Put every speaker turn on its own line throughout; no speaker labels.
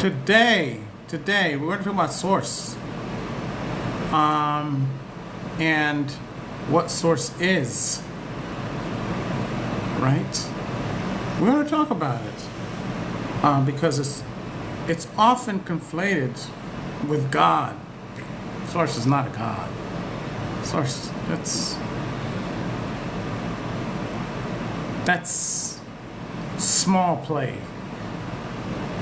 Today, we're going to talk about source. And what source is. Right? We're going to talk about it. Because it's often conflated with God. Source is not a God. Source, that's small play.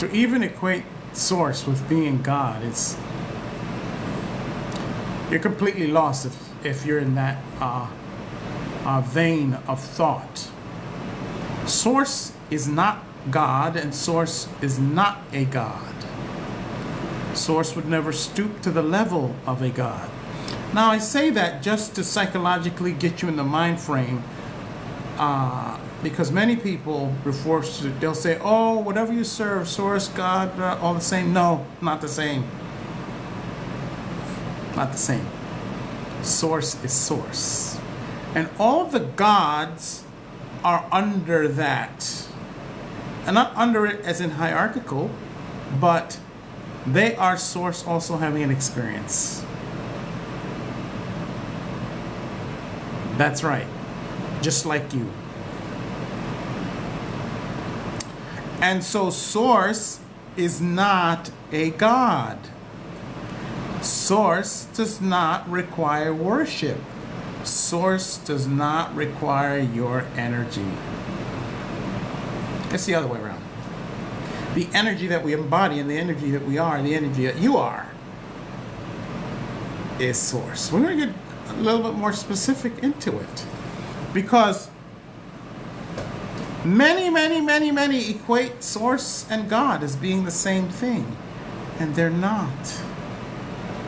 To even equate source with being God, you're completely lost if you're in that vein of thought. Source is not God, and source is not a God. Source would never stoop to the level of a God. Now, I say that just to psychologically get you in the mind frame, because many people they'll say, oh, whatever you serve, source, God, all the same. No, not the same. Not the same. Source is source. And all the gods are under that. And not under it as in hierarchical, but they are source also having an experience. That's right. Just like you. And so source is not a God. Source does not require worship. Source does not require your energy. It's the other way around. The energy that we embody and the energy that we are and the energy that you are is source. We're going to get a little bit more specific into it. Because many equate source and God as being the same thing. And they're not.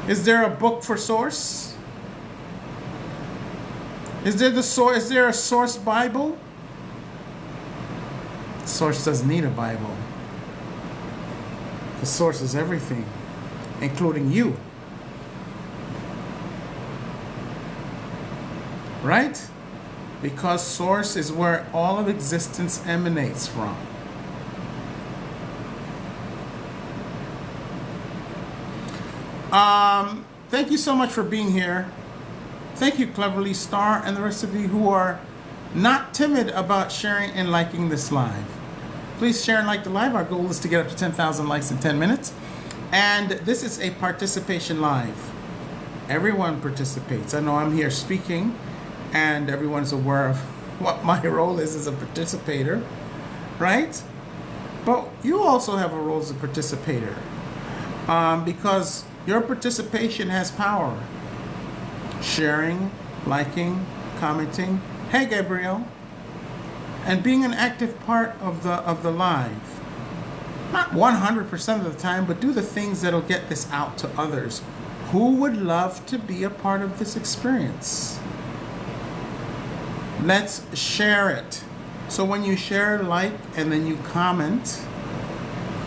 Is there a book for source? Is there a source Bible? Source doesn't need a Bible. The source is everything, including you. Right? Because source is where all of existence emanates from. Thank you so much for being here. Thank you, Cleverly Star, and the rest of you who are not timid about sharing and liking this live. Please share and like the live. Our goal is to get up to 10,000 likes in 10 minutes. And this is a participation live. Everyone participates. I know I'm here speaking, and everyone's aware of what my role is as a participator, right? But you also have a role as a participator, because your participation has power. Sharing, liking, commenting. Hey, Gabriel. And being an active part of the live. Not 100% of the time, but do the things that'll get this out to others who would love to be a part of this experience. Let's share it. So when you share, like, and then you comment,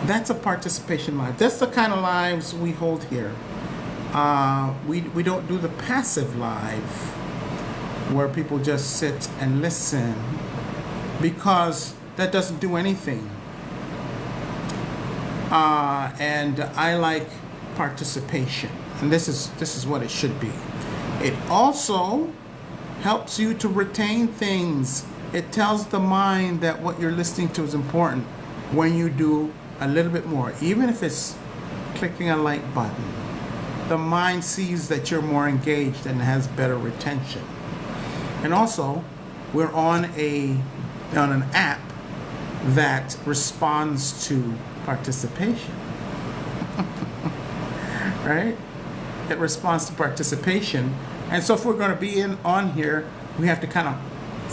that's a participation live. That's the kind of lives we hold here. We don't do the passive live where people just sit and listen, because that doesn't do anything. And I like participation, and this is what it should be. It also helps you to retain things. It tells the mind that what you're listening to is important when you do a little bit more, even if it's clicking a like button. The mind sees that you're more engaged and has better retention. And also, we're on an app that responds to participation. Right? It responds to participation. And so if we're going to be on here, we have to kind of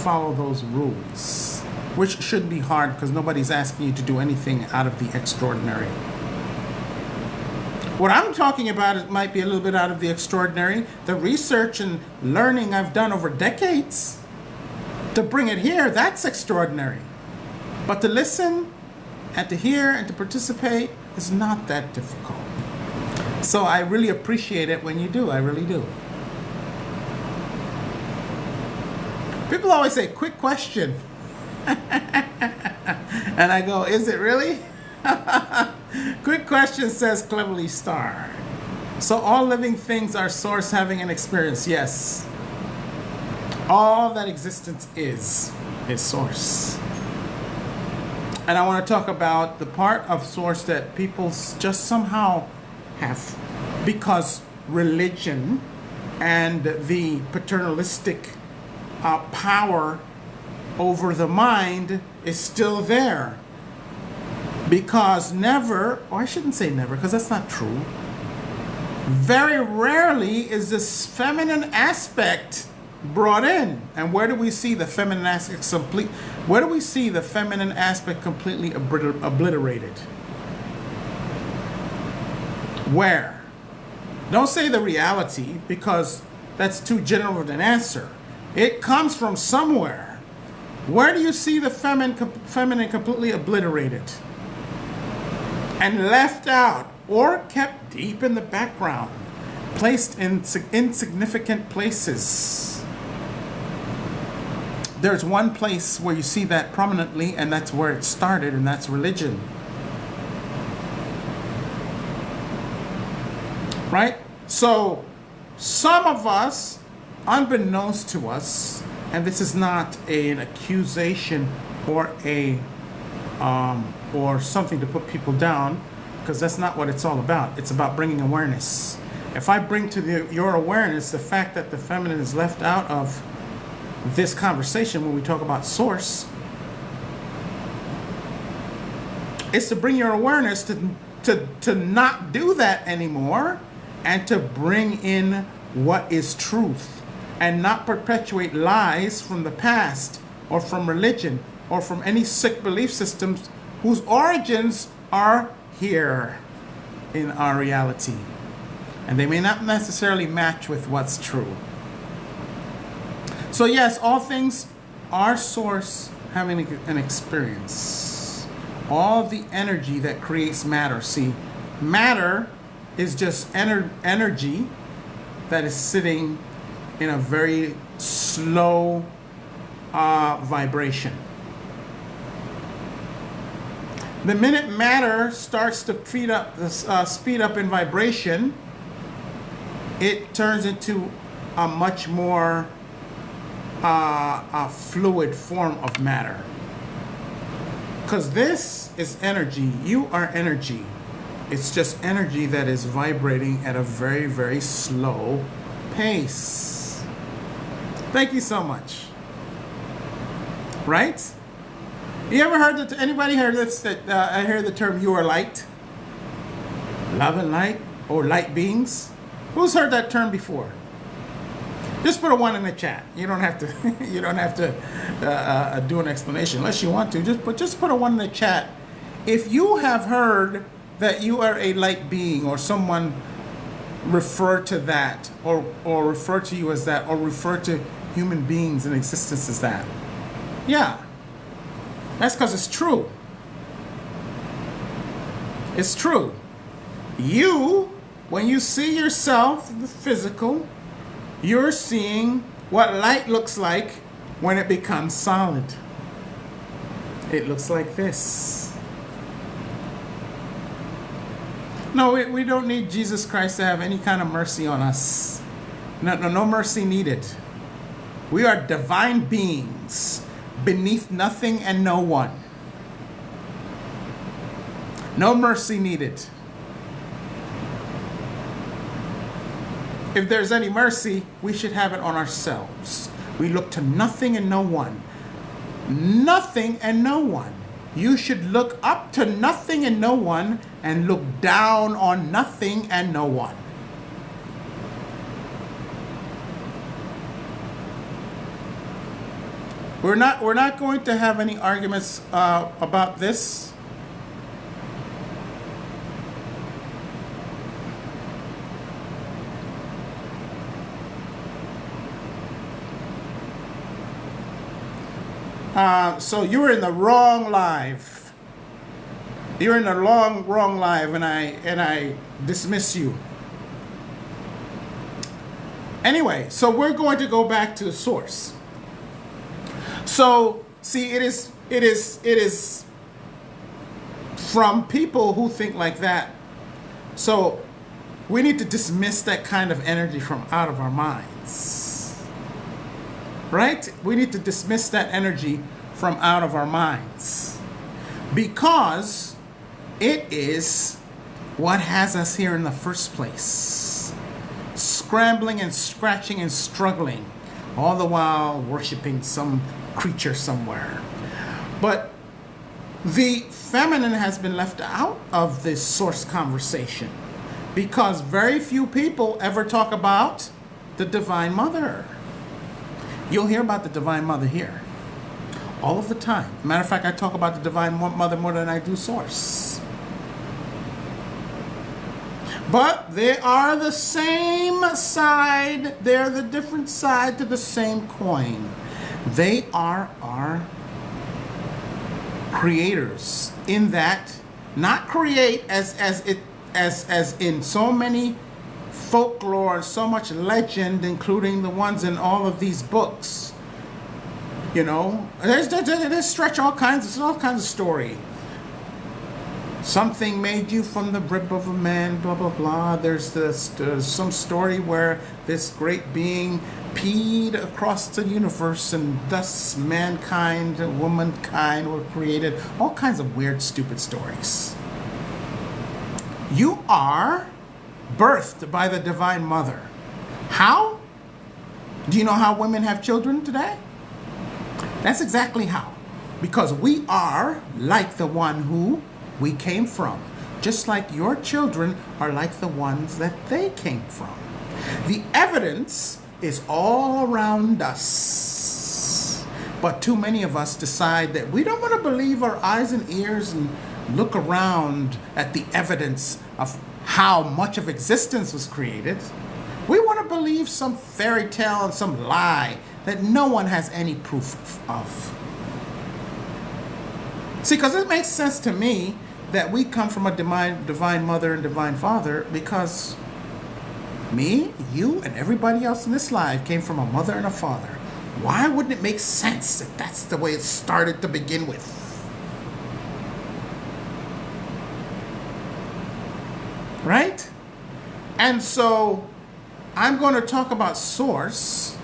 follow those rules, which shouldn't be hard because nobody's asking you to do anything out of the extraordinary. What I'm talking about, it might be a little bit out of the extraordinary. The research and learning I've done over decades to bring it here, that's extraordinary. But to listen and to hear and to participate is not that difficult. So I really appreciate it when you do. I really do. People always say, quick question. And I go, is it really? Quick question, says Cleverly Star. So all living things are source having an experience. Yes. All that existence is source. And I want to talk about the part of source that people just somehow have, because religion and the paternalistic power over the mind is still there. Because never, or I shouldn't say never, because that's not true. Very rarely is this feminine aspect brought in. And where do we see the feminine aspect where do we see the feminine aspect completely obliterated? Where? Don't say the reality, because that's too general of an answer. It comes from somewhere. Where do you see the feminine completely obliterated and left out, or kept deep in the background, placed in insignificant places? There's one place where you see that prominently, and that's where it started, and that's religion. Right? So, some of us, unbeknownst to us, and this is not an accusation or or something to put people down, because that's not what it's all about. It's about bringing awareness. If I bring to your awareness the fact that the feminine is left out of this conversation when we talk about source, it's to bring your awareness to not do that anymore, and to bring in what is truth, and not perpetuate lies from the past, or from religion, or from any sick belief systems whose origins are here in our reality. And they may not necessarily match with what's true. So yes, all things are source having an experience. All the energy that creates matter. See, matter is just energy that is sitting in a very slow vibration. The minute matter starts to speed up in vibration, it turns into a much more a fluid form of matter. Because this is energy. You are energy. It's just energy that is vibrating at a very, very slow pace. Thank you so much. Right? You ever heard that? Anybody heard this? I heard the term "you are light," love and light, or light beings. Who's heard that term before? Just put a 1 in the chat. You don't have to. You don't have to do an explanation unless you want to. Just put a 1 in the chat if you have heard that you are a light being, or someone refer to that, or refer to you as that, or refer to human beings in existence as that. Yeah. That's because it's true. It's true. You, when you see yourself, the physical, you're seeing what light looks like when it becomes solid. It looks like this. No, we don't need Jesus Christ to have any kind of mercy on us. No mercy needed. We are divine beings, beneath nothing and no one. No mercy needed. If there's any mercy, we should have it on ourselves. We look to nothing and no one. Nothing and no one. You should look up to nothing and no one, and look down on nothing and no one. We're not going to have any arguments about this. So you were in the wrong live. You're in the wrong live, and I dismiss you. Anyway, so we're going to go back to the source. So, see, it is from people who think like that. So we need to dismiss that kind of energy from out of our minds. Right? We need to dismiss that energy from out of our minds. Because it is what has us here in the first place. Scrambling and scratching and struggling, all the while worshiping some creature somewhere. But the feminine has been left out of this source conversation because very few people ever talk about the Divine Mother. You'll hear about the Divine Mother here all of the time. Matter of fact, I talk about the Divine Mother more than I do source. But they are the same side. They're the different side to the same coin. They are our creators, in that, not create as in so many folklore, so much legend, including the ones in all of these books. You know, they stretch all kinds of story. Something made you from the rib of a man, blah blah blah. There's some story where this great being peed across the universe, and thus mankind and womankind were created. All kinds of weird, stupid stories. You are birthed by the Divine Mother. How? Do you know how women have children today? That's exactly how. Because we are like the one who we came from. Just like your children are like the ones that they came from. The evidence is all around us. But too many of us decide that we don't want to believe our eyes and ears and look around at the evidence of how much of existence was created. We want to believe some fairy tale and some lie that no one has any proof of. See, because it makes sense to me that we come from a divine mother and divine father, because me, you, and everybody else in this life came from a mother and a father. Why wouldn't it make sense that that's the way it started to begin with? Right? And so I'm going to talk about source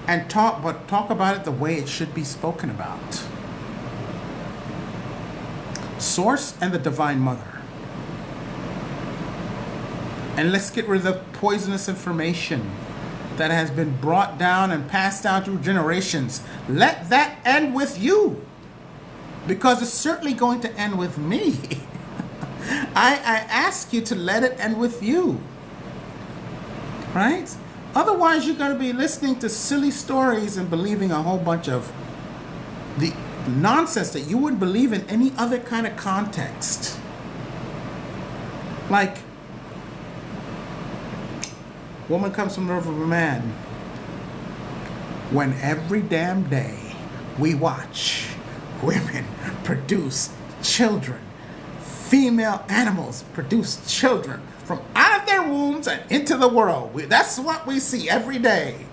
and talk about it the way it should be spoken about. Source and the Divine Mother. And let's get rid of the poisonous information that has been brought down and passed down through generations. Let that end with you, because it's certainly going to end with me. I ask you to let it end with you. Right? Otherwise, you're going to be listening to silly stories and believing a whole bunch of the nonsense that you wouldn't believe in any other kind of context. Like, woman comes from the rib of a man. When every damn day we watch women produce children, female animals produce children from out of their wombs and into the world. That's what we see every day.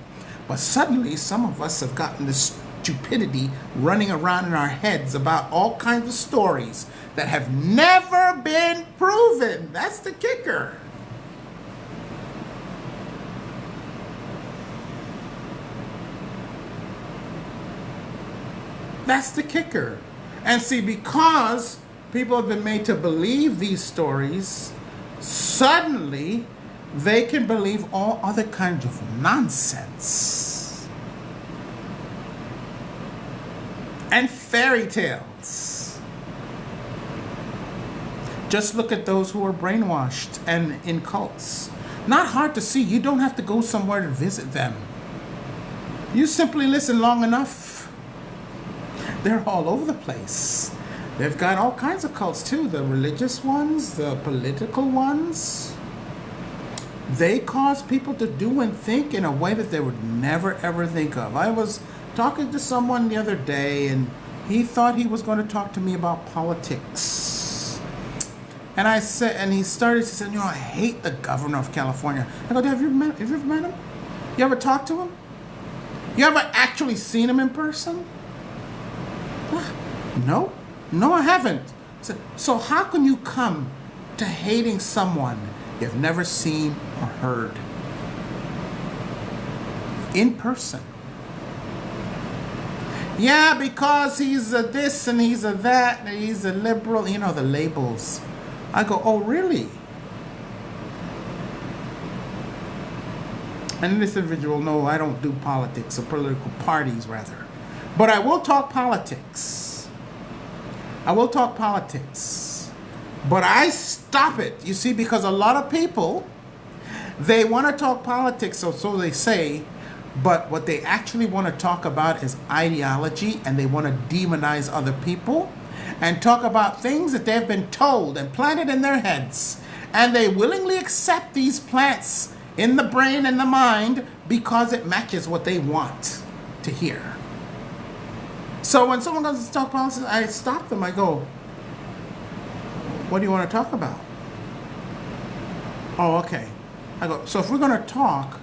But suddenly, some of us have gotten this stupidity running around in our heads about all kinds of stories that have never been proven. That's the kicker. That's the kicker. And see, because people have been made to believe these stories, suddenly they can believe all other kinds of nonsense and fairy tales. Just look at those who are brainwashed and in cults. Not hard to see. You don't have to go somewhere to visit them. You simply listen long enough. They're all over the place. They've got all kinds of cults too. The religious ones, the political ones. They cause people to do and think in a way that they would never ever think of. I was talking to someone the other day, and he thought he was going to talk to me about politics. And I said, and he said, I hate the governor of California. I go, have you ever met him? You ever talked to him? You ever actually seen him in person? No, I haven't. So how can you come to hating someone you've never seen or heard in person? Yeah, because he's a this and he's a that and he's a liberal, you know, the labels. I go, oh, really? And this individual, no, I don't do politics or political parties, rather. But I will talk politics. I will talk politics. But I stop it, you see, because a lot of people, they want to talk politics, or so they say, but what they actually want to talk about is ideology, and they want to demonize other people and talk about things that they've been told and planted in their heads. And they willingly accept these plants in the brain and the mind because it matches what they want to hear. So when someone goes to talk politics, I stop them. I go, what do you want to talk about? Oh, okay. I go, so if we're going to talk,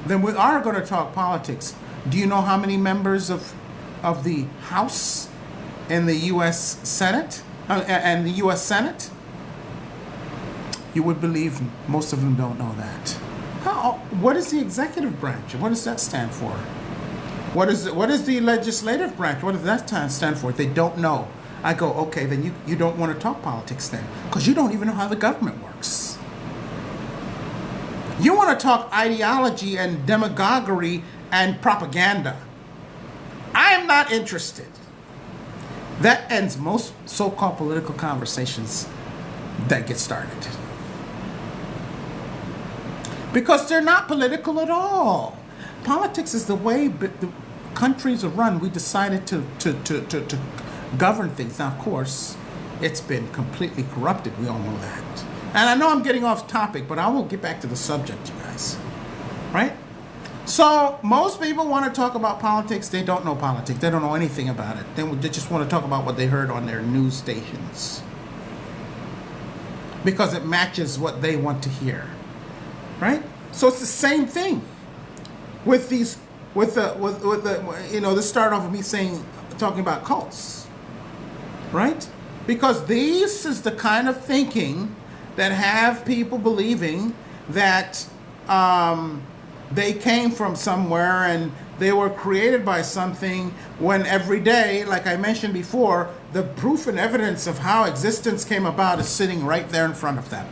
then we are going to talk politics. Do you know how many members of the House and the U.S. Senate and the U.S. Senate? You would believe most of them don't know that. What is the executive branch? What does that stand for? What is the legislative branch? What does that stand for? They don't know. I go, okay, then you don't want to talk politics then, because you don't even know how the government works. You want to talk ideology and demagoguery and propaganda. I am not interested. That ends most so-called political conversations that get started. Because they're not political at all. Politics is the way the countries are run. We decided to govern things. Now, of course, it's been completely corrupted. We all know that. And I know I'm getting off topic, but I will get back to the subject, you guys. Right? So most people want to talk about politics. They don't know politics. They don't know anything about it. They just want to talk about what they heard on their news stations, because it matches what they want to hear. Right? So it's the same thing with these, with the you know, this started off with me talking about cults. Right? Because this is the kind of thinking that have people believing that they came from somewhere and they were created by something, when every day, like I mentioned before, the proof and evidence of how existence came about is sitting right there in front of them.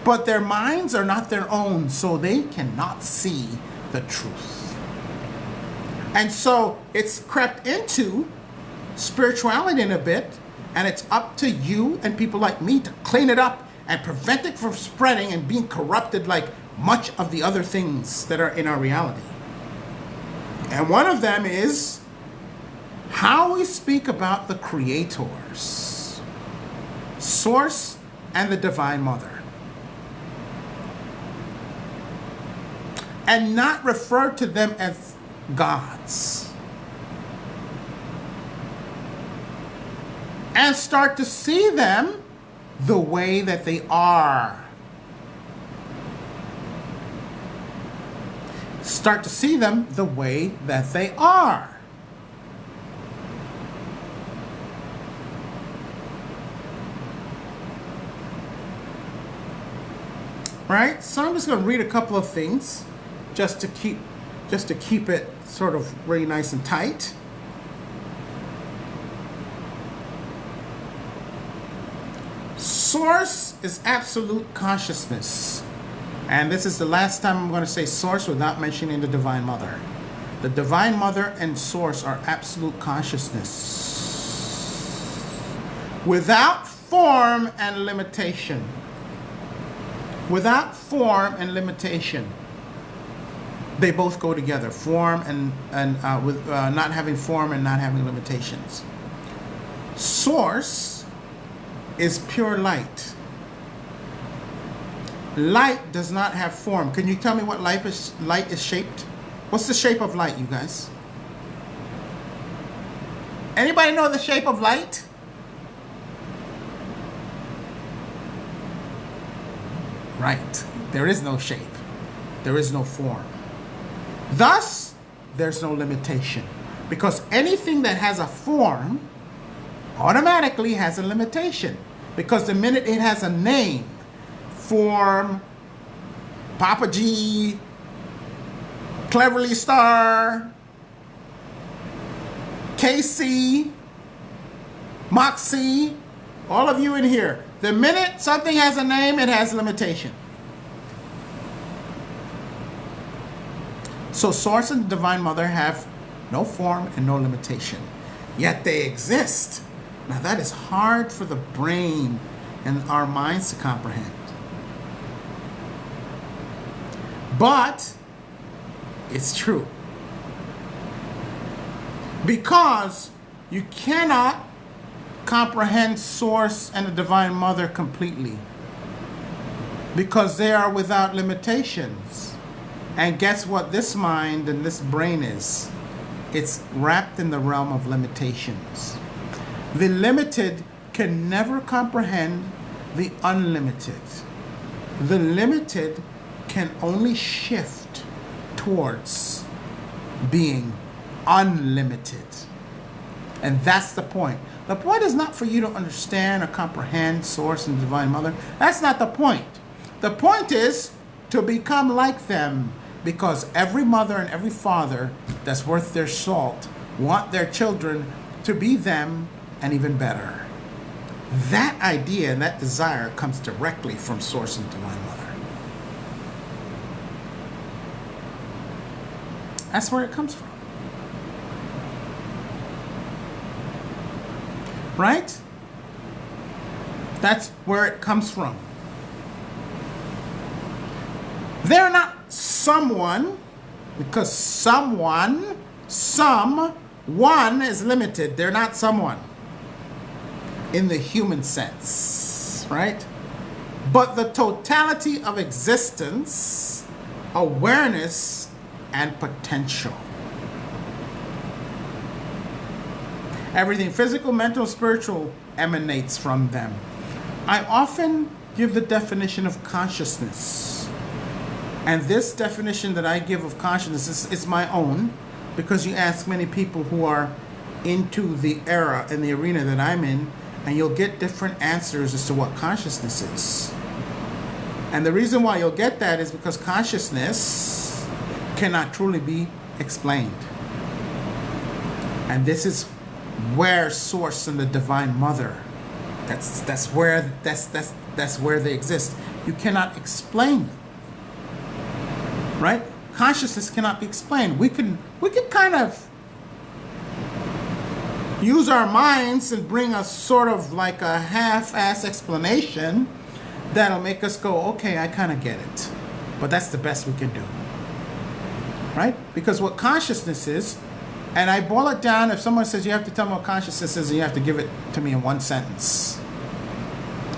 But their minds are not their own, so they cannot see the truth. And so it's crept into spirituality in a bit, and it's up to you and people like me to clean it up and prevent it from spreading and being corrupted like much of the other things that are in our reality. And one of them is how we speak about the creators, Source and the Divine Mother, and not refer to them as gods. And start to see them the way that they are. Start to see them the way that they are. Right? So I'm just going to read a couple of things just to keep it sort of really nice and tight. Source is absolute consciousness. And this is the last time I'm going to say source without mentioning the Divine Mother. The Divine Mother and Source are absolute consciousness, without form and limitation. Without form and limitation. They both go together. Form and with not having form and not having limitations. Source is pure light. Light does not have form. Can you tell me what light is shaped? What's the shape of light, you guys? Anybody know the shape of light? Right. There is no shape. There is no form. Thus, there's no limitation. Because anything that has a form automatically has a limitation, because the minute it has a name, form, Papa G, Cleverly Star, Casey, Moxie, all of you in here, the minute something has a name, it has a limitation. So Source and Divine Mother have no form and no limitation, yet they exist. Now that is hard for the brain and our minds to comprehend. But it's true. Because you cannot comprehend Source and the Divine Mother completely, because they are without limitations. And guess what this mind and this brain is? It's wrapped in the realm of limitations. The limited can never comprehend the unlimited. The limited can only shift towards being unlimited. And that's the point. The point is not for you to understand or comprehend Source and Divine Mother. That's not the point. The point is to become like them, because every mother and every father that's worth their salt want their children to be them and even better. That idea and that desire comes directly from Source and Divine Mother. That's where it comes from. Right? That's where it comes from. They're not someone, because someone is limited. They're not someone in the human sense, right? But the totality of existence, awareness, and potential. Everything physical, mental, spiritual emanates from them. I often give the definition of consciousness. And this definition that I give of consciousness is my own, because you ask many people who are into the era and the arena that I'm in, and you'll get different answers as to what consciousness is. And the reason why you'll get that is because consciousness cannot truly be explained. And this is where Source and the Divine Mother, that's where they exist. You cannot explain them. Right? Consciousness cannot be explained. We can kind of use our minds and bring us sort of like a half-ass explanation that'll make us go, okay, I kind of get it. But that's the best we can do. Right? Because what consciousness is, and I boil it down, if someone says you have to tell me what consciousness is, and you have to give it to me in one sentence.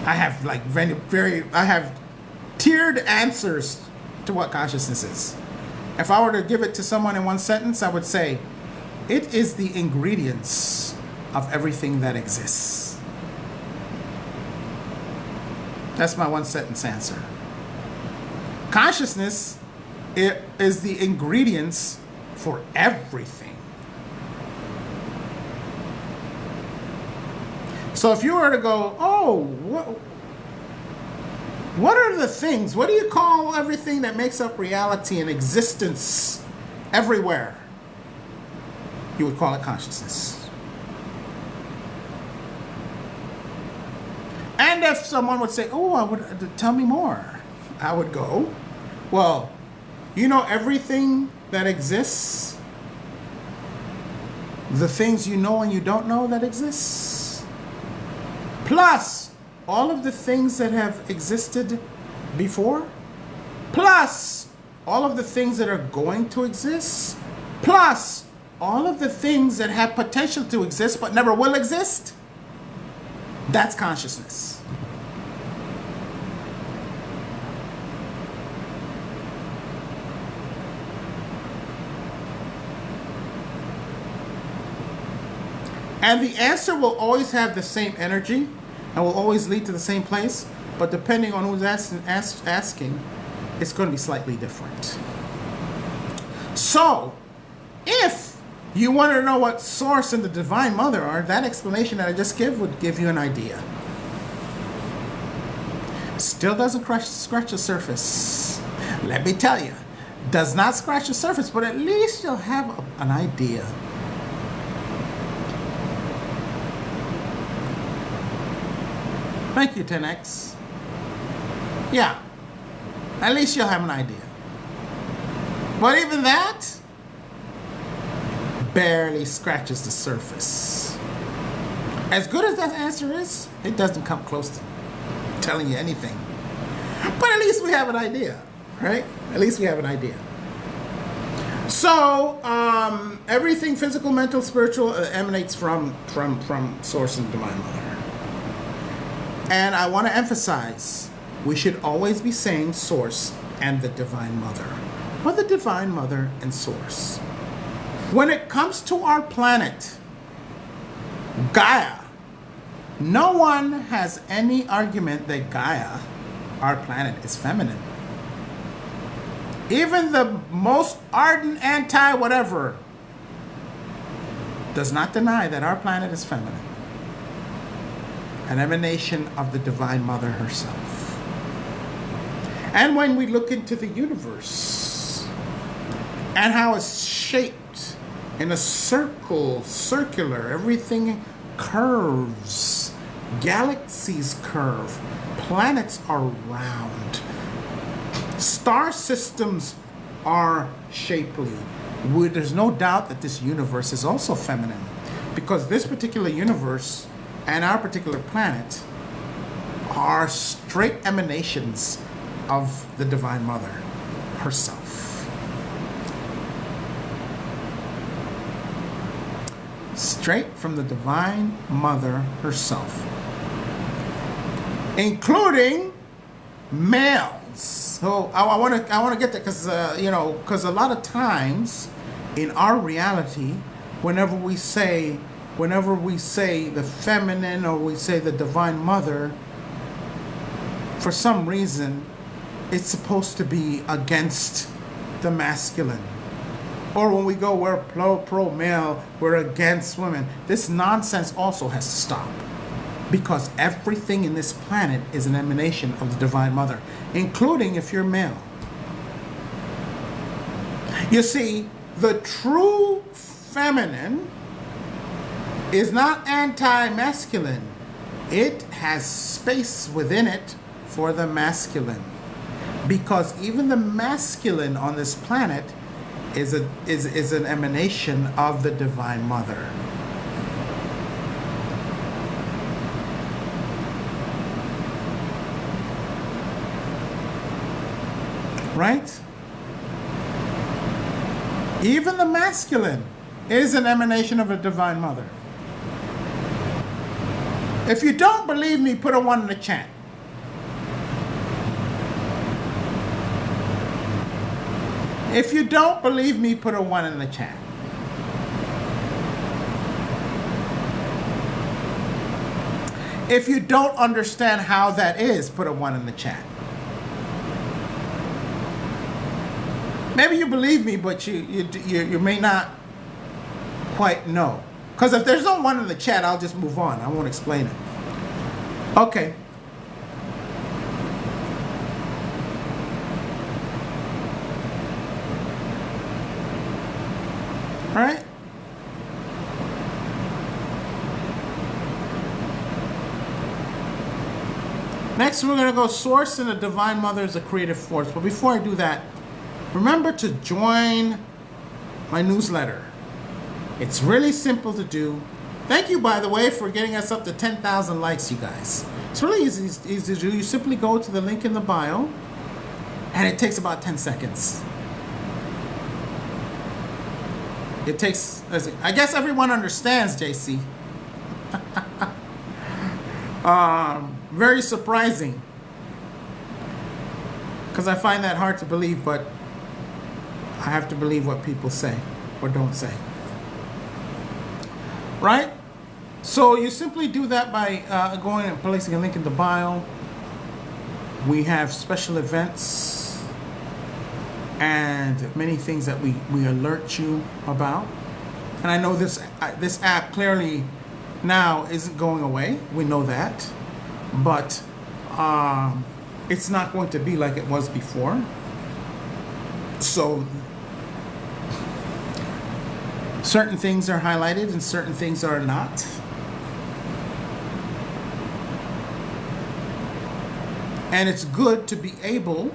I have like I have tiered answers to what consciousness is. If I were to give it to someone in one sentence, I would say, it is the ingredients of everything that exists. That's my one sentence answer. Consciousness, it is the ingredients for everything. So if you were to go, oh, what are the things? What do you call everything that makes up reality and existence everywhere? You would call it consciousness. And if someone would say, oh, tell me more, I would go, well, you know everything that exists? The things you know and you don't know that exists? Plus all of the things that have existed before, plus all of the things that are going to exist, plus all of the things that have potential to exist but never will exist. That's consciousness. And the answer will always have the same energy and will always lead to the same place, but depending on who's asking, it's going to be slightly different. So, if You want to know what Source and the Divine Mother are? That explanation that I just gave would give you an idea. Still doesn't scratch the surface. Let me tell you, does not scratch the surface, but at least you'll have an idea. Thank you, 10X. Yeah, at least you'll have an idea. But even that barely scratches the surface. As good as that answer is, it doesn't come close to telling you anything. But at least we have an idea, right? At least we have an idea. So, everything physical, mental, spiritual emanates from Source and Divine Mother. And I want to emphasize, we should always be saying Source and the Divine Mother, or the Divine Mother and Source. When it comes to our planet, Gaia, no one has any argument that Gaia, our planet, is feminine. Even the most ardent anti-whatever does not deny that our planet is feminine. An emanation of the Divine Mother herself. And when we look into the universe and how it's shaped in a circular, everything curves, galaxies curve, planets are round, star systems are shapely. There's no doubt that this universe is also feminine, because this particular universe and our particular planet are straight emanations of the Divine Mother herself. Straight from the Divine Mother herself, including males. So I want to get that, because because a lot of times in our reality, whenever we say the feminine or we say the Divine Mother, for some reason it's supposed to be against the masculine. Or when we go, we're pro male, we're against women. This nonsense also has to stop, because everything in this planet is an emanation of the Divine Mother, including if you're male. You see, the true feminine is not anti-masculine. It has space within it for the masculine, because even the masculine on this planet is an emanation of the Divine Mother. Right? Even the masculine is an emanation of a Divine Mother. If you don't believe me, put a 1 in the chat. If you don't believe me, put a 1 in the chat. If you don't understand how that is, put a 1 in the chat. Maybe you believe me, but you may not quite know. Because if there's no 1 in the chat, I'll just move on. I won't explain it. Okay. All right? Next, we're going to go Source and the Divine Mother as a creative force. But before I do that, remember to join my newsletter. It's really simple to do. Thank you, by the way, for getting us up to 10,000 likes, you guys. It's really easy to do. You simply go to the link in the bio, and it takes about 10 seconds. It takes, I guess everyone understands, JC. Very surprising, because I find that hard to believe, but I have to believe what people say or don't say. Right? So you simply do that by going and placing a link in the bio. We have special events and many things that we alert you about. And I know this app clearly now isn't going away. We know that. But it's not going to be like it was before. So certain things are highlighted and certain things are not. And it's good to be able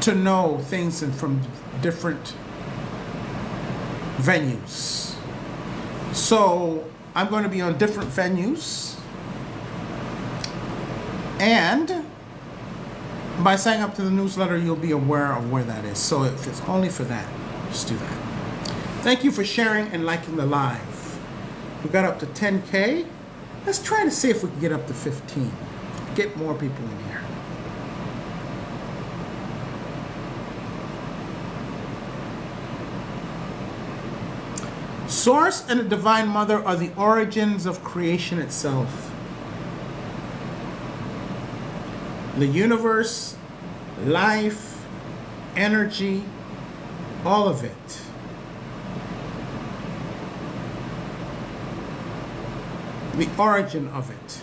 to know things from different venues. So I'm going to be on different venues, and by signing up to the newsletter you'll be aware of where that is. So if it's only for that, just do that. Thank you for sharing and liking the live. We got up to 10K. Let's try to see if we can get up to 15. Get more people in here. Source and the Divine Mother are the origins of creation itself. The universe, life, energy, all of it. The origin of it.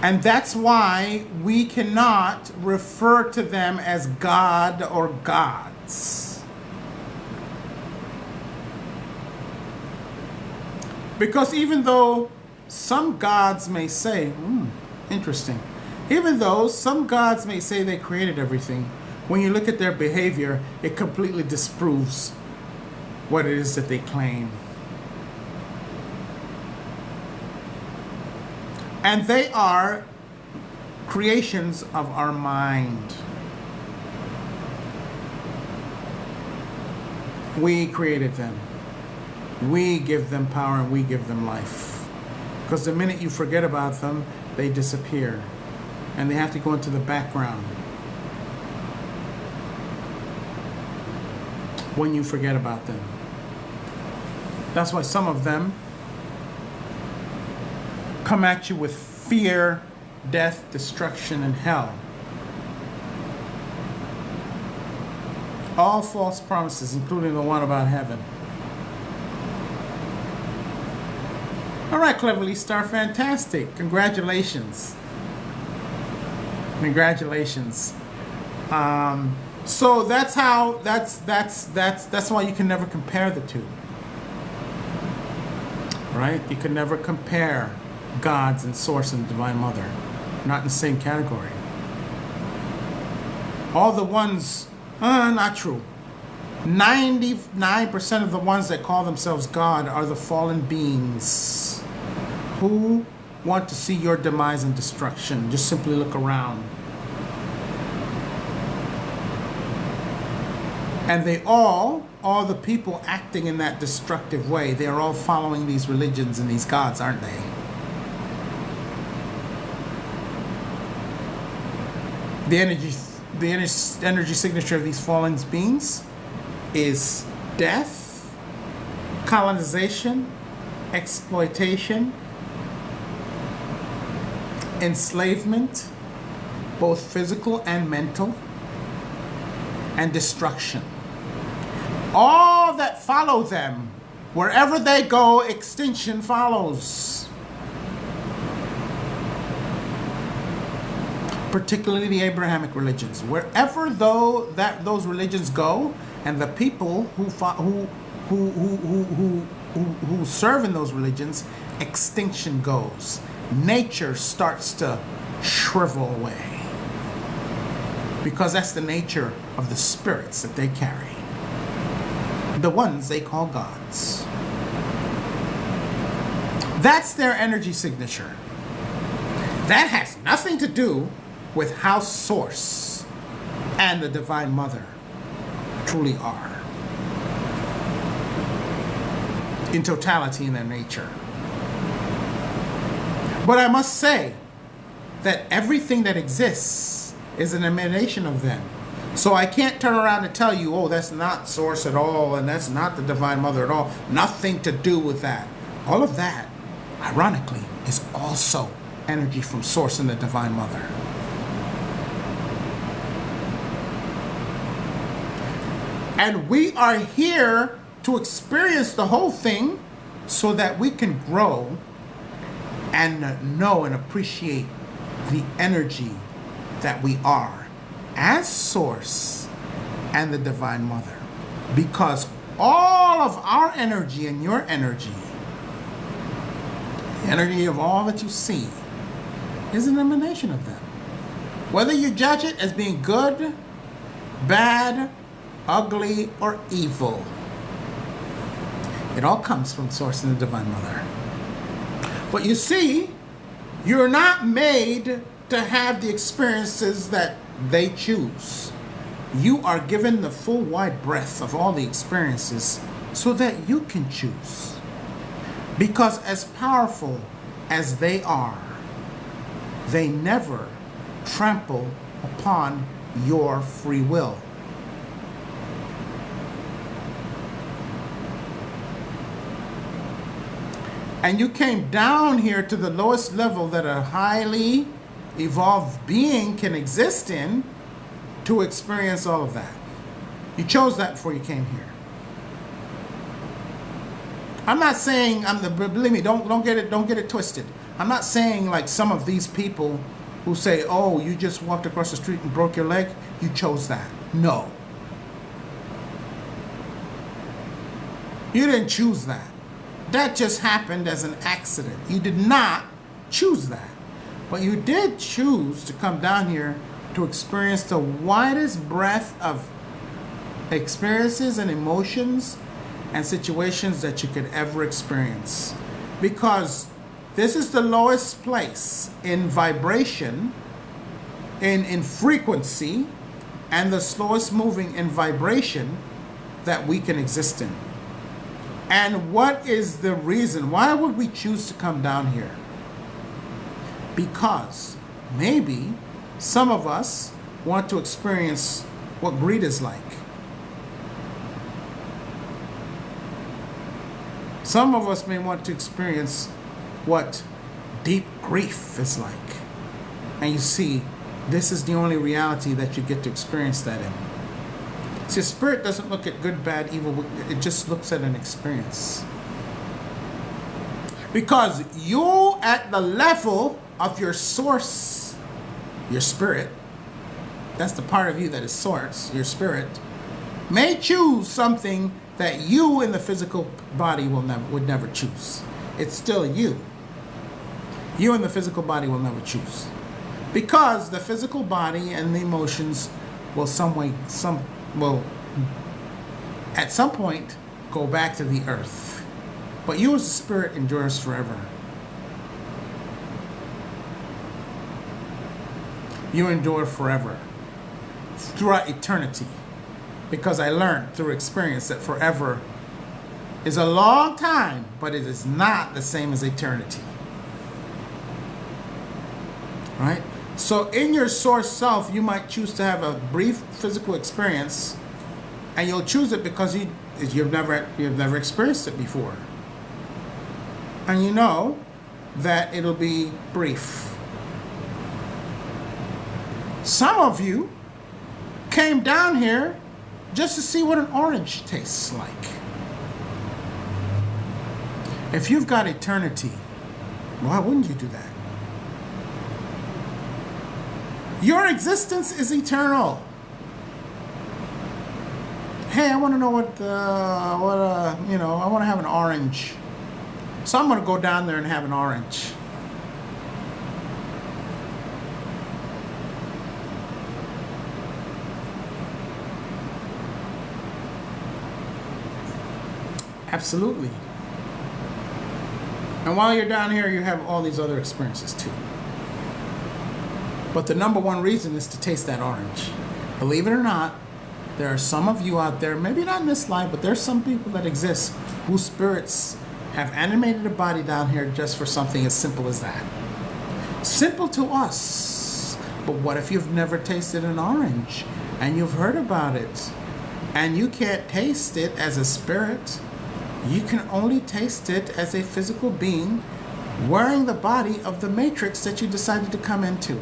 And that's why we cannot refer to them as God or gods. Because even though some gods may say, interesting, even though some gods may say they created everything, when you look at their behavior, it completely disproves what it is that they claim. And they are creations of our mind. We created them. We give them power and we give them life. Because the minute you forget about them, they disappear. And they have to go into the background when you forget about them. That's why some of them come at you with fear, death, destruction, and hell. All false promises, including the one about heaven. All right, Cleverly Star, fantastic. Congratulations. Congratulations. So that's why you can never compare the two. Right? You can never compare gods and Source and Divine Mother. Not in the same category. All the ones, not true. 99% of the ones that call themselves God are the fallen beings who want to see your demise and destruction. Just simply look around. And they all the people acting in that destructive way, they are all following these religions and these gods, aren't they? The energy signature of these fallen beings is death, colonization, exploitation, enslavement, both physical and mental, and destruction. All that follow them, wherever they go, extinction follows. Particularly the Abrahamic religions. Wherever those religions go, and the people who serve in those religions, extinction goes. Nature starts to shrivel away. Because that's the nature of the spirits that they carry. The ones they call gods. That's their energy signature. That has nothing to do with how Source and the Divine Mother truly are. In totality in their nature. But I must say that everything that exists is an emanation of them. So I can't turn around and tell you, oh, that's not Source at all, and that's not the Divine Mother at all. Nothing to do with that. All of that, ironically, is also energy from Source and the Divine Mother. And we are here to experience the whole thing so that we can grow and know and appreciate the energy that we are as Source and the Divine Mother. Because all of our energy and your energy, the energy of all that you see, is an emanation of them. Whether you judge it as being good, bad, ugly, or evil, it all comes from Source and the Divine Mother. But you see, you're not made to have the experiences that they choose. You are given the full wide breadth of all the experiences so that you can choose. Because as powerful as they are, they never trample upon your free will. And you came down here to the lowest level that a highly evolved being can exist in to experience all of that. You chose that before you came here. I'm not saying believe me, don't get it twisted. I'm not saying like some of these people who say, "Oh, you just walked across the street and broke your leg, you chose that." No. You didn't choose that. That just happened as an accident. You did not choose that. But you did choose to come down here to experience the widest breadth of experiences and emotions and situations that you could ever experience. Because this is the lowest place in vibration, in frequency, and the slowest moving in vibration that we can exist in. And what is the reason? Why would we choose to come down here? Because maybe some of us want to experience what greed is like. Some of us may want to experience what deep grief is like. And you see, this is the only reality that you get to experience that in. See, spirit doesn't look at good, bad, evil. It just looks at an experience. Because you, at the level of your source, your spirit, that's the part of you that is source, your spirit, may choose something that you in the physical body would never choose. It's still you. You in the physical body will never choose. Because the physical body and the emotions will at some point go back to the earth. But you as a spirit endures forever. You endure forever throughout eternity. Because I learned through experience that forever is a long time, but it is not the same as eternity. Right? So in your source self, you might choose to have a brief physical experience, and you'll choose it because you've never experienced it before. And you know that it'll be brief. Some of you came down here just to see what an orange tastes like. If you've got eternity, why wouldn't you do that? Your existence is eternal. Hey, I want to know I want to have an orange. So I'm going to go down there and have an orange. Absolutely. And while you're down here, you have all these other experiences too. But the number one reason is to taste that orange. Believe it or not, there are some of you out there, maybe not in this life, but there's some people that exist whose spirits have animated a body down here just for something as simple as that. Simple to us. But what if you've never tasted an orange and you've heard about it and you can't taste it as a spirit? You can only taste it as a physical being wearing the body of the matrix that you decided to come into.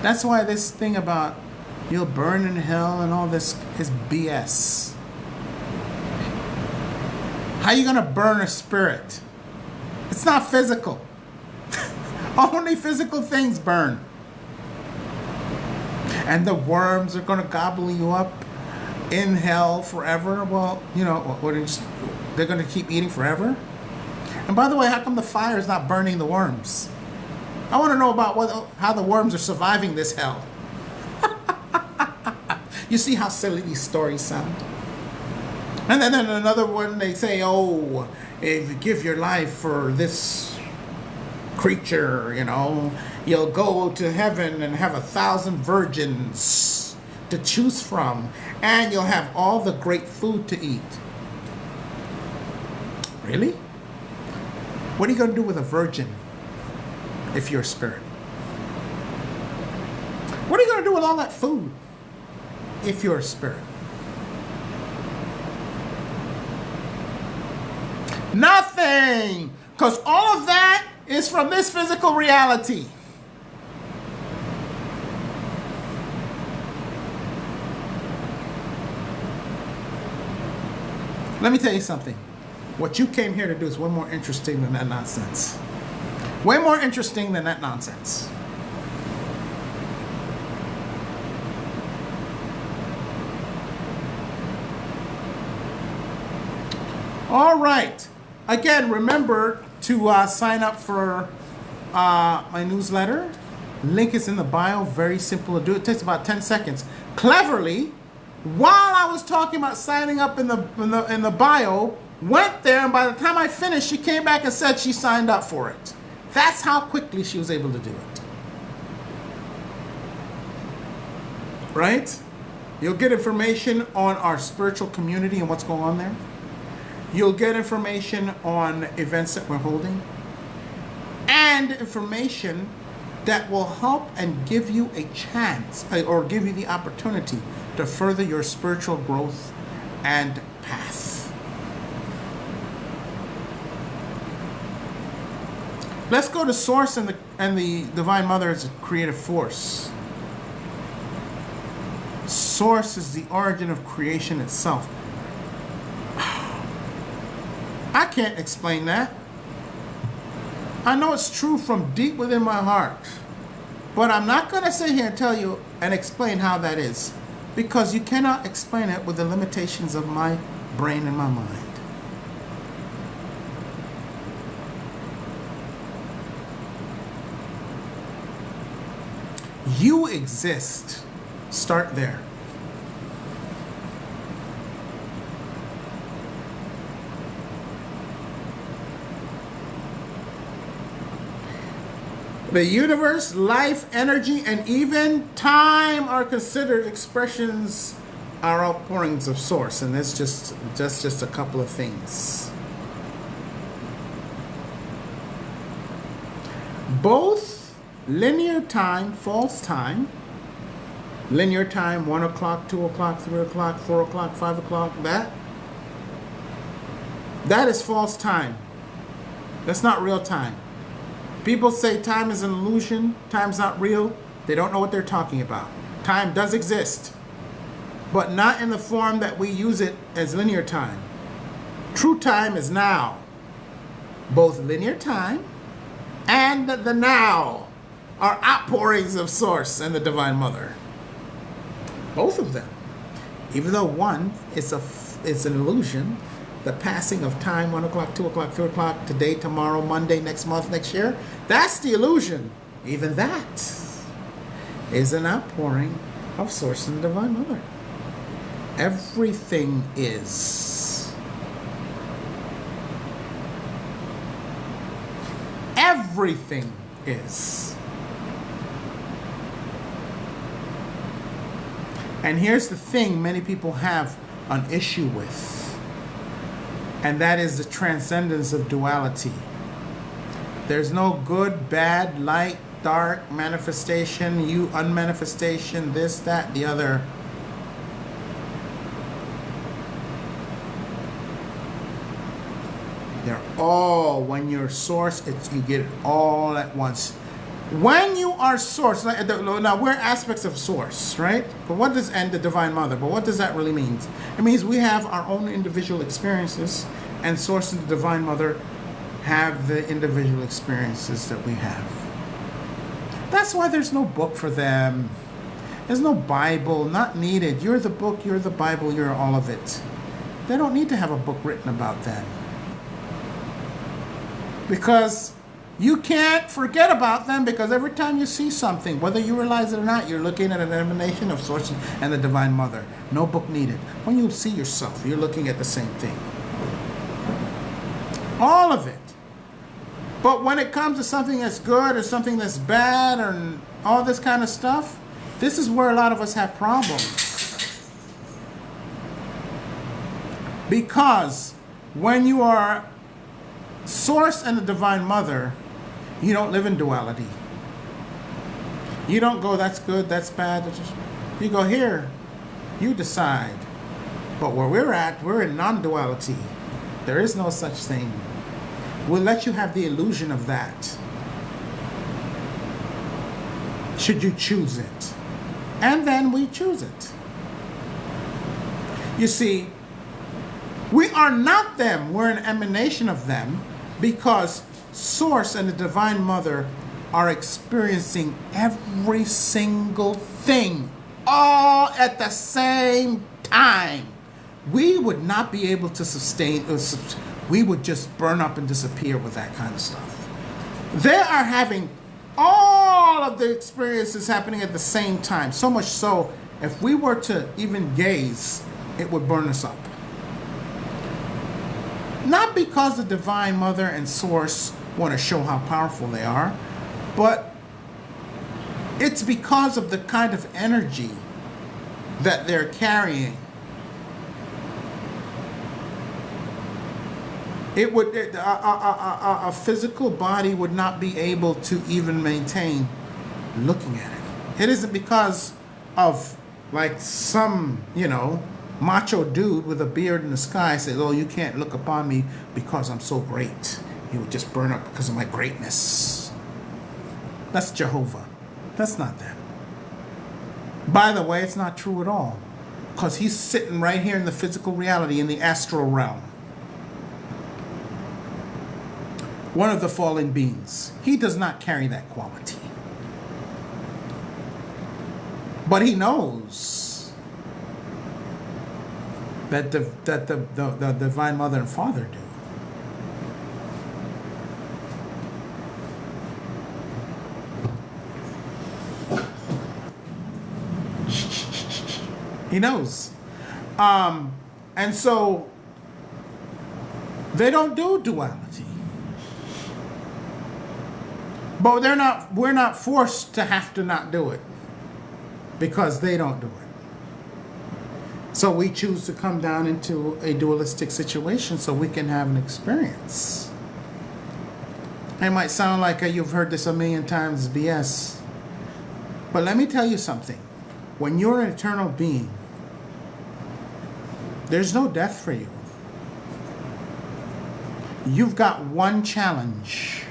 That's why this thing about you'll burn in hell and all this is BS. How are you going to burn a spirit? It's not physical. Only physical things burn. And the worms are going to gobble you up in hell forever. Well, you know, they're going to keep eating forever. And by the way, how come the fire is not burning the worms? I want to know about how the worms are surviving this hell. You see how silly these stories sound? And then another one, they say, oh, if you give your life for this creature, you know, you'll go to heaven and have 1,000 virgins to choose from, and you'll have all the great food to eat. Really? What are you going to do with a virgin if you're a spirit? What are you going to do with all that food if you're a spirit? Nothing! Because all of that is from this physical reality. Let me tell you something. What you came here to do is way more interesting than that nonsense. Way more interesting than that nonsense. All right. Again, remember to sign up for my newsletter. Link is in the bio. Very simple to do. It takes about 10 seconds. Cleverly, while I was talking about signing up in the bio, went there, and by the time I finished, she came back and said she signed up for it. That's how quickly she was able to do it. Right? You'll get information on our spiritual community and what's going on there. You'll get information on events that we're holding, and information that will help and give you a chance, or give you the opportunity to further your spiritual growth and path. Let's go to Source and the Divine Mother as a creative force. Source is the origin of creation itself. I can't explain that. I know it's true from deep within my heart, but I'm not going to sit here and tell you and explain how that is, because you cannot explain it with the limitations of my brain and my mind. You exist. Start there. The universe, life, energy, and even time are considered expressions, are outpourings of Source, and that's just a couple of things. Both linear time, false time, linear time, 1 o'clock, 2 o'clock, 3 o'clock, 4 o'clock, 5 o'clock, that is false time. That's not real time. People say time is an illusion, time's not real. They don't know what they're talking about. Time does exist, but not in the form that we use it as linear time. True time is now. Both linear time and the now are outpourings of Source and the Divine Mother. Both of them. Even though one is an illusion, the passing of time, 1 o'clock, 2 o'clock, 3 o'clock, today, tomorrow, Monday, next month, next year, that's the illusion. Even that is an outpouring of Source and Divine Mother. Everything is. Everything is. And here's the thing many people have an issue with. And that is the transcendence of duality. There's no good, bad, light, dark, manifestation, unmanifestation, this, that, the other. They're all, when you're Source, you get it all at once. When you are Source, now we're aspects of Source, right? But what does, and the Divine Mother, but what does that really mean? It means we have our own individual experiences, and Source and the Divine Mother have the individual experiences that we have. That's why there's no book for them. There's no Bible, not needed. You're the book, you're the Bible, you're all of it. They don't need to have a book written about them. Because you can't forget about them, because every time you see something, whether you realize it or not, you're looking at an emanation of Source and the Divine Mother. No book needed. When you see yourself, you're looking at the same thing. All of it. But when it comes to something that's good or something that's bad or all this kind of stuff, this is where a lot of us have problems. Because when you are Source and the Divine Mother, you don't live in duality. You don't go, that's good, that's bad. You go, here, you decide. But where we're at, we're in non-duality. There is no such thing. We'll let you have the illusion of that, should you choose it. And then we choose it. You see, we are not them. We're an emanation of them, because Source and the Divine Mother are experiencing every single thing all at the same time. We would not be able to sustain, we would just burn up and disappear with that kind of stuff. They are having all of the experiences happening at the same time. So much so, if we were to even gaze, it would burn us up. Not because the Divine Mother and Source want to show how powerful they are, but it's because of the kind of energy that they're carrying. It would, a physical body would not be able to even maintain looking at it. It isn't because of like some, macho dude with a beard in the sky says, oh, you can't look upon me because I'm so great. You would just burn up because of my greatness. That's Jehovah. That's not them. By the way, it's not true at all, because he's sitting right here in the physical reality, in the astral realm. One of the fallen beings. He does not carry that quality. But he knows that the Divine Mother and Father do. He knows. And so they don't do duality. But we're not forced to have to not do it, because they don't do it. So we choose to come down into a dualistic situation so we can have an experience. It might sound like you've heard this a million times, BS. But let me tell you something. When you're an eternal being, there's no death for you. You've got one challenge.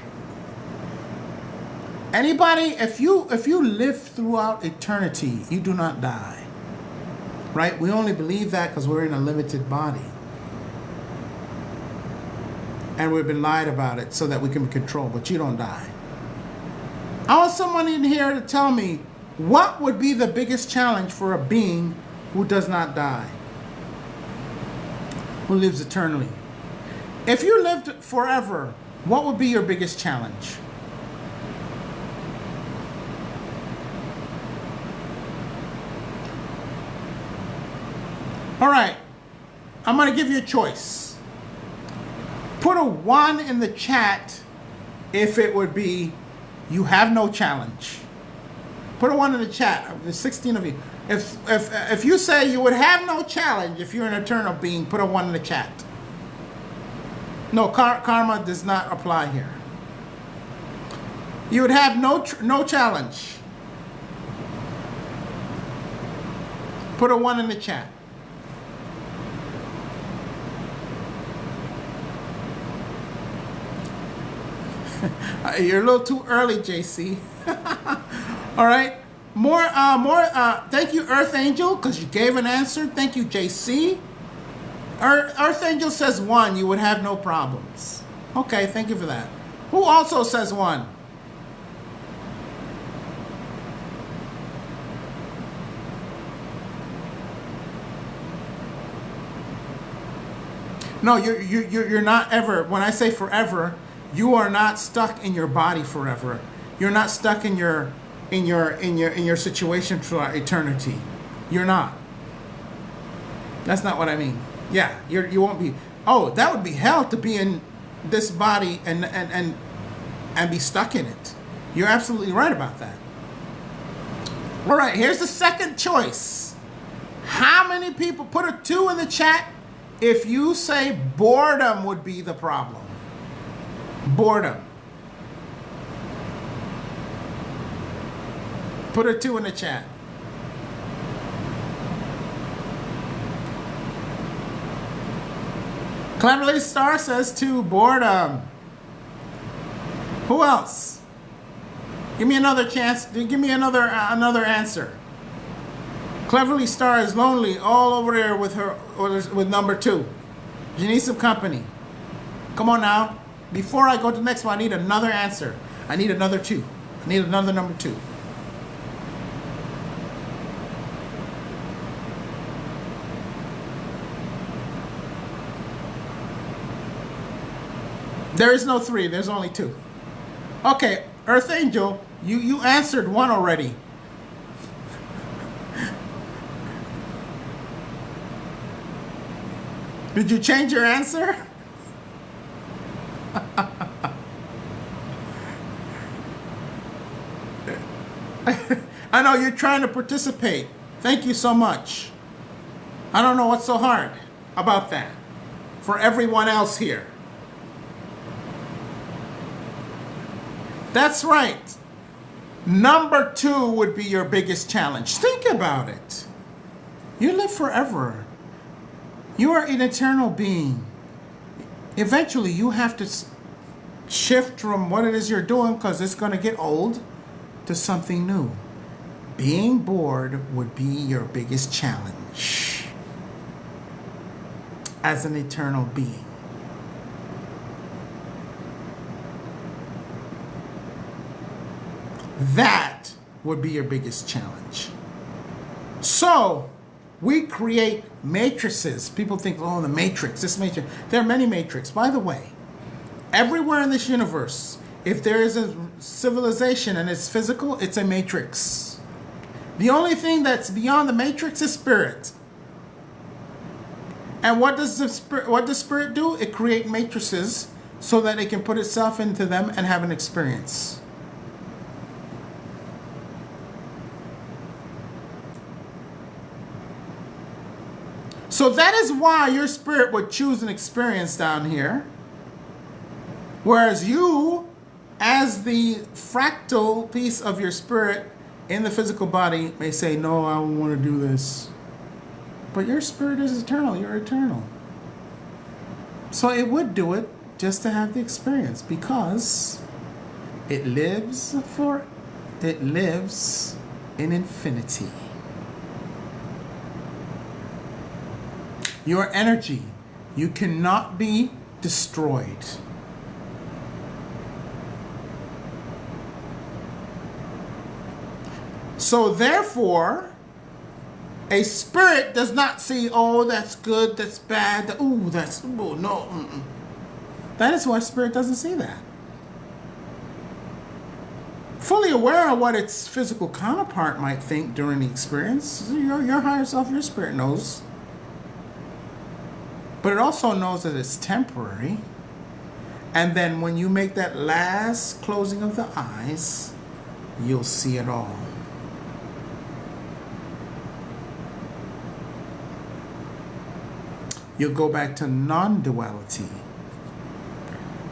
Anybody, if you live throughout eternity, you do not die. Right? We only believe that because we're in a limited body. And we've been lied about it so that we can be controlled, but you don't die. I want someone in here to tell me, what would be the biggest challenge for a being who does not die? Who lives eternally? If you lived forever, what would be your biggest challenge? All right, I'm going to give you a choice. Put a 1 in the chat if it would be you have no challenge. Put a 1 in the chat. There's 16 of you. If you say you would have no challenge if you're an eternal being, put a 1 in the chat. No, karma does not apply here. You would have no challenge. Put a 1 in the chat. You're a little too early, JC. All right. Thank you, Earth Angel, because you gave an answer. Thank you, JC. Earth Angel says 1, you would have no problems. Okay, thank you for that. Who also says 1? No, you're not ever. When I say forever, you are not stuck in your body forever. You're not stuck in your situation for eternity. You're not. That's not what I mean. Yeah, you won't be. Oh, that would be hell to be in this body and be stuck in it. You're absolutely right about that. All right, here's the second choice. How many people put a 2 in the chat if you say boredom would be the problem? Boredom. Put a 2 in the chat. Cleverly Star says 2, boredom. Who else? Give me another chance. Give me another answer. Cleverly Star is lonely all over there with her with number 2. She needs some company. Come on now. Before I go to the next one, I need another answer. I need another 2. I need another number 2. There is no 3. There's only 2. Okay, Earth Angel, you answered 1 already. Did you change your answer? I know you're trying to participate. Thank you so much. I don't know what's so hard about that for everyone else here. That's right. Number 2 would be your biggest challenge. Think about it. You live forever. You are an eternal being. Eventually, you have to shift from what it is you're doing, because it's going to get old, to something new. Being bored would be your biggest challenge as an eternal being. That would be your biggest challenge. So, we create matrices. People think, oh, the matrix, this matrix. There are many matrices. By the way, everywhere in this universe, if there is a civilization and it's physical, it's a matrix. The only thing that's beyond the matrix is spirit. And what does spirit do? It creates matrices so that it can put itself into them and have an experience. So that is why your spirit would choose an experience down here. Whereas you, as the fractal piece of your spirit in the physical body, may say, no, I don't want to do this. But your spirit is eternal. You're eternal. So it would do it just to have the experience, because it lives in infinity. Your energy, you cannot be destroyed. So therefore, a spirit does not see, oh, that's good, that's bad, oh, that's, oh, no. Mm-mm. That is why spirit doesn't see that. Fully aware of what its physical counterpart might think during the experience, your higher self, your spirit knows. But it also knows that it's temporary. And then when you make that last closing of the eyes, you'll see it all. You'll go back to non-duality.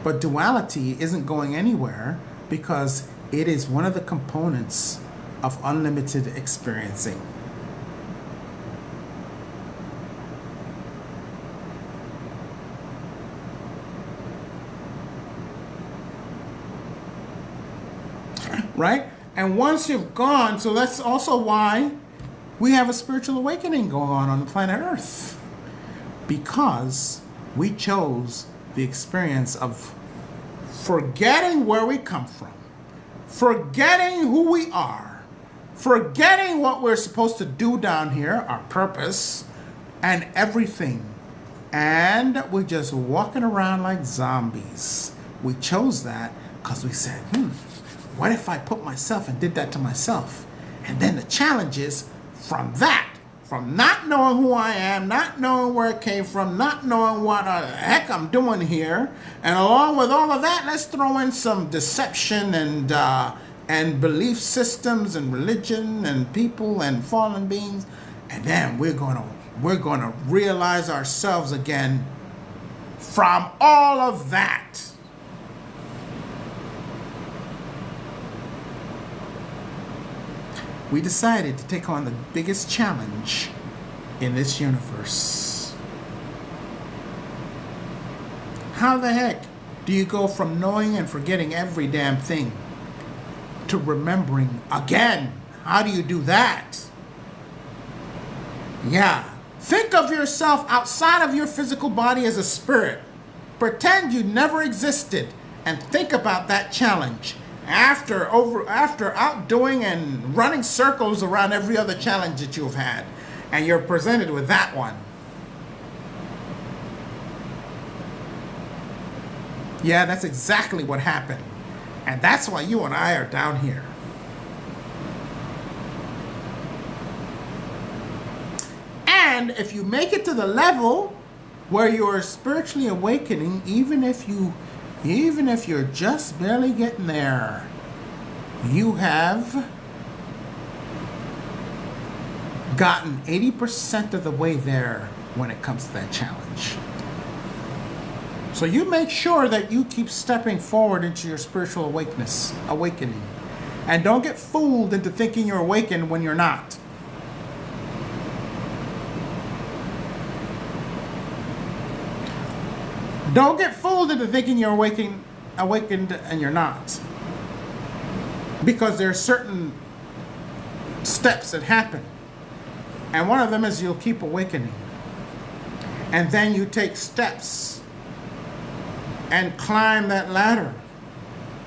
But duality isn't going anywhere, because it is one of the components of unlimited experiencing. Right? And once you've gone, so that's also why we have a spiritual awakening going on the planet Earth. because we chose the experience of forgetting where we come from, forgetting who we are, forgetting what we're supposed to do down here, our purpose, and everything. And we're just walking around like zombies. We chose that because we said, what if I put myself and did that to myself? And then the challenge is from that, from not knowing who I am, not knowing where it came from, not knowing what the heck I'm doing here. And along with all of that, let's throw in some deception and belief systems and religion and people and fallen beings. And then we're gonna realize ourselves again from all of that. We decided to take on the biggest challenge in this universe. How the heck do you go from knowing and forgetting every damn thing to remembering again? How do you do that? Yeah. Think of yourself outside of your physical body as a spirit. Pretend you never existed and think about that challenge. After outdoing and running circles around every other challenge that you've had, and you're presented with that one. Yeah, that's exactly what happened. And that's why you and I are down here. And if you make it to the level where you're spiritually awakening, even if you're just barely getting there, you have gotten 80% of the way there when it comes to that challenge. So you make sure that you keep stepping forward into your spiritual awakening. And don't get fooled into thinking you're awakened when you're not. Don't get fooled into thinking you're awakened and you're not. Because there are certain steps that happen. And one of them is you'll keep awakening. And then you take steps and climb that ladder.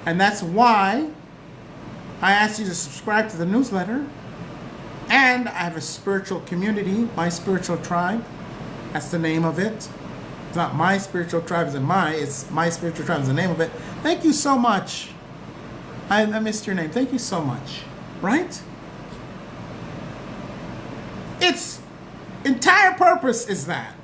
And that's why I asked you to subscribe to the newsletter. And I have a spiritual community, My Spiritual Tribe. That's the name of it. It's not My Spiritual Tribe as in it's My Spiritual Tribe is the name of it. Thank you so much. I missed your name. Thank you so much. Right? Its entire purpose is that.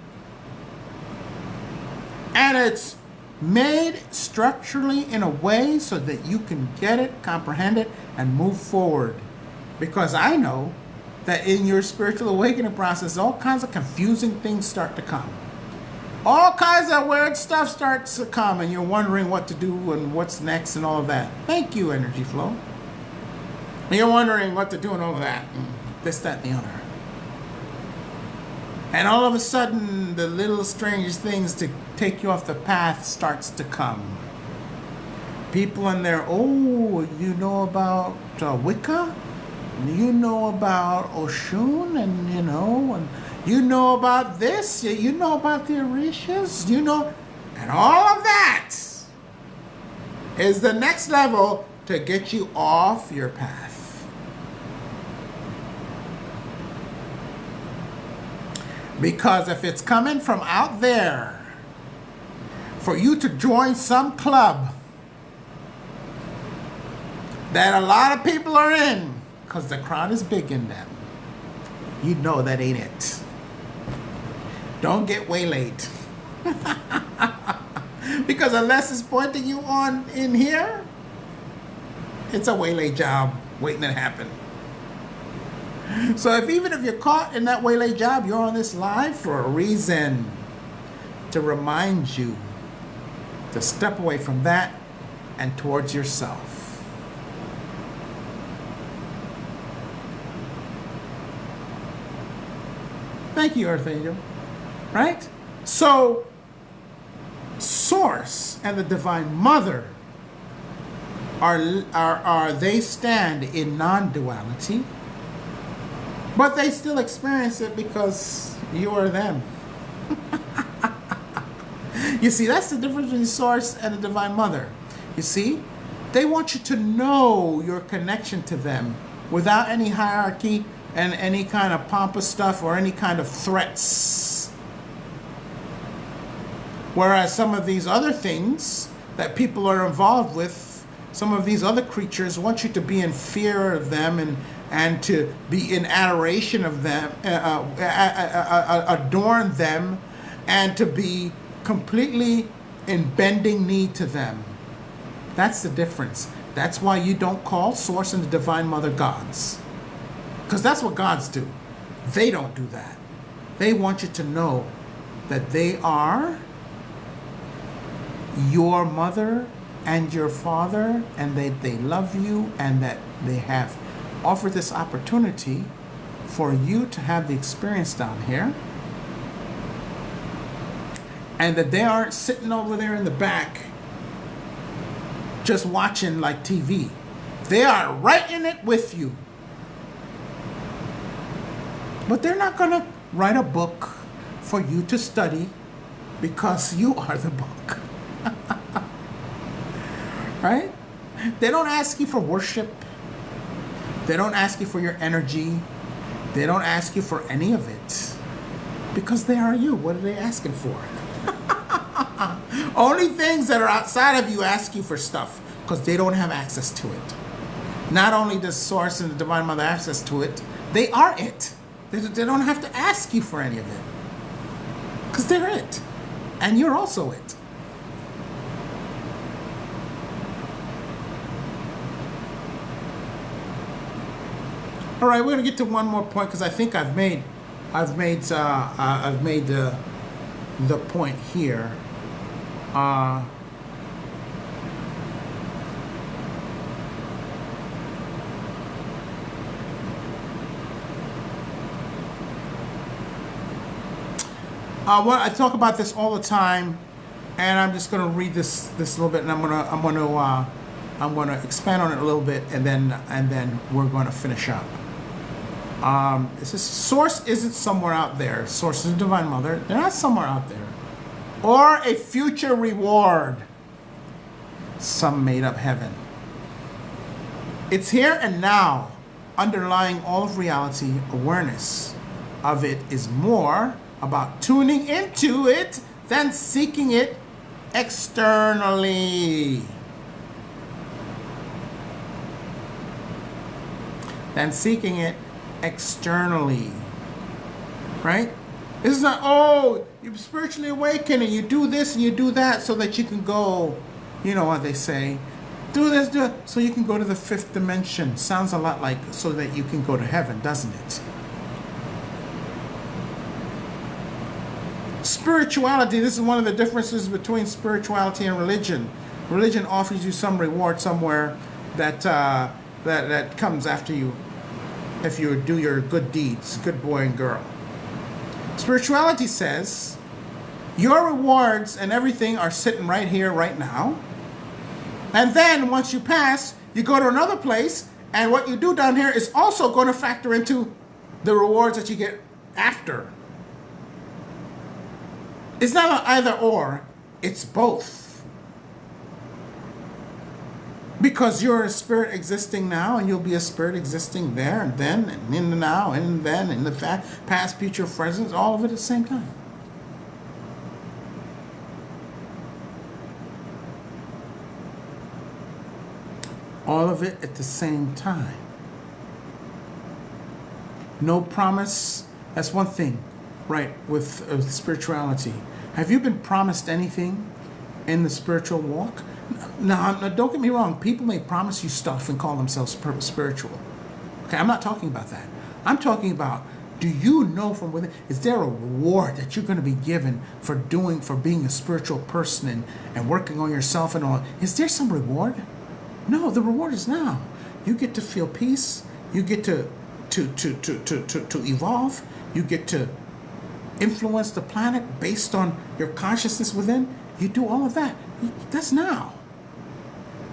And it's made structurally in a way so that you can get it, comprehend it, and move forward. Because I know that in your spiritual awakening process, all kinds of confusing things start to come. All kinds of weird stuff starts to come, and you're wondering what to do and what's next and all of that. Thank you, Energy Flow. And you're wondering what to do and all of that. And this, that, and the other. And all of a sudden, the little strange things to take you off the path starts to come. People in there, you know about Wicca? You know about Oshun? And you know about this, you know about the Orishas, and all of that is the next level to get you off your path. Because if it's coming from out there, for you to join some club that a lot of people are in, because the crowd is big in them, you know that ain't it. Don't get waylaid. Because unless it's pointing you on in here, it's a waylay job waiting to happen. So even if you're caught in that waylay job, you're on this live for a reason. To remind you to step away from that and towards yourself. Thank you, Earth Angel. Right? So, Source and the Divine Mother they stand in non-duality, but they still experience it because you are them. You see, that's the difference between Source and the Divine Mother. You see, they want you to know your connection to them without any hierarchy and any kind of pompous stuff or any kind of threats. Whereas some of these other things that people are involved with, some of these other creatures want you to be in fear of them and to be in adoration of them, adorn them, and to be completely in bending knee to them. That's the difference. That's why you don't call Source and the Divine Mother gods. Because that's what gods do. They don't do that. They want you to know that they are your mother and your father, and they love you, and that they have offered this opportunity for you to have the experience down here, and that they aren't sitting over there in the back just watching like TV. They are right in it with you. But they're not going to write a book for you to study because you are the book. Right? They don't ask you for worship. They don't ask you for your energy. They don't ask you for any of it. Because they are you. What are they asking for? Only things that are outside of you ask you for stuff because they don't have access to it. Not only does Source and the Divine Mother have access to it, they are it. They don't have to ask you for any of it because they're it. And you're also it. All right, we're gonna get to one more point because I think I've made the point here. Well, I talk about this all the time, and I'm just gonna read this a little bit, and I'm gonna expand on it a little bit, and then we're gonna finish up. It says Source isn't somewhere out there. Source is the Divine Mother. They're not somewhere out there. Or a future reward. Some made up heaven. It's here and now. Underlying all of reality, awareness of it is more about tuning into it than seeking it externally. Than seeking it externally, right? This is not, oh, you're spiritually awakened and you do this and you do that so that you can go, you know what they say, do this, do it, so you can go to the fifth dimension. Sounds a lot like so that you can go to heaven, doesn't it? Spirituality, this is one of the differences between spirituality and religion. Religion offers you some reward somewhere that comes after you if you do your good deeds, good boy and girl. Spirituality says your rewards and everything are sitting right here, right now. And then once you pass, you go to another place, and what you do down here is also going to factor into the rewards that you get after. It's not an either or, it's both. Because you're a spirit existing now, and you'll be a spirit existing there, and then, and in the now, and then, in the past, future, present, all of it at the same time. All of it at the same time. No promise. That's one thing, right, with spirituality. Have you been promised anything in the spiritual walk? Now, don't get me wrong. People may promise you stuff and call themselves spiritual. Okay, I'm not talking about that. I'm talking about, do you know from within, is there a reward that you're going to be given for being a spiritual person and working on yourself and all? Is there some reward? No, the reward is now. You get to feel peace. You get to evolve. You get to influence the planet based on your consciousness within. You do all of that. That's now.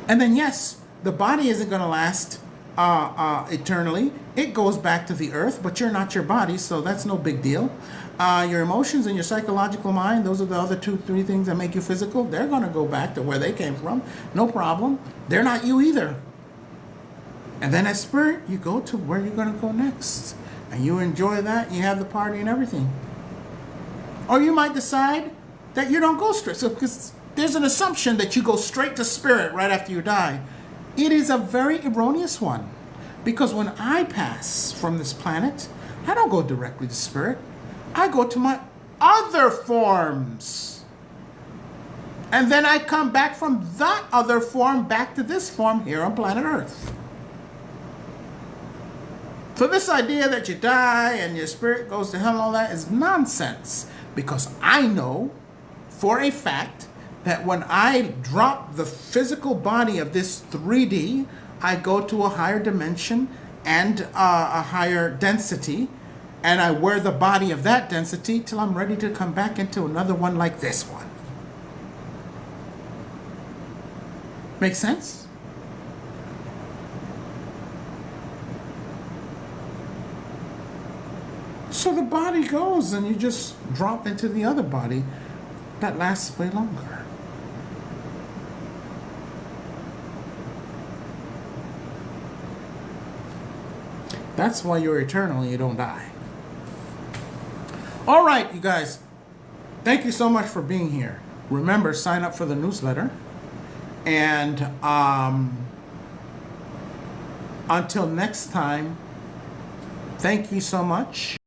And then yes, the body isn't going to last eternally. It goes back to the earth, but you're not your body, so that's no big deal. Your emotions and your psychological mind, those are the other 2-3 things that make you physical. They're going to go back to where they came from. No problem. They're not you either. And then as spirit, you go to where you're going to go next. And you enjoy that. You have the party and everything. Or you might decide that you don't go straight. So because there's an assumption that you go straight to spirit right after you die. It is a very erroneous one. Because when I pass from this planet, I don't go directly to spirit. I go to my other forms. And then I come back from that other form back to this form here on planet Earth. So this idea that you die and your spirit goes to hell and all that is nonsense. Because I know for a fact that when I drop the physical body of this 3D, I go to a higher dimension and a higher density. And I wear the body of that density till I'm ready to come back into another one like this one. Make sense? So the body goes and you just drop into the other body that lasts way longer. That's why you're eternal and you don't die. All right, you guys. Thank you so much for being here. Remember, sign up for the newsletter. And until next time, thank you so much.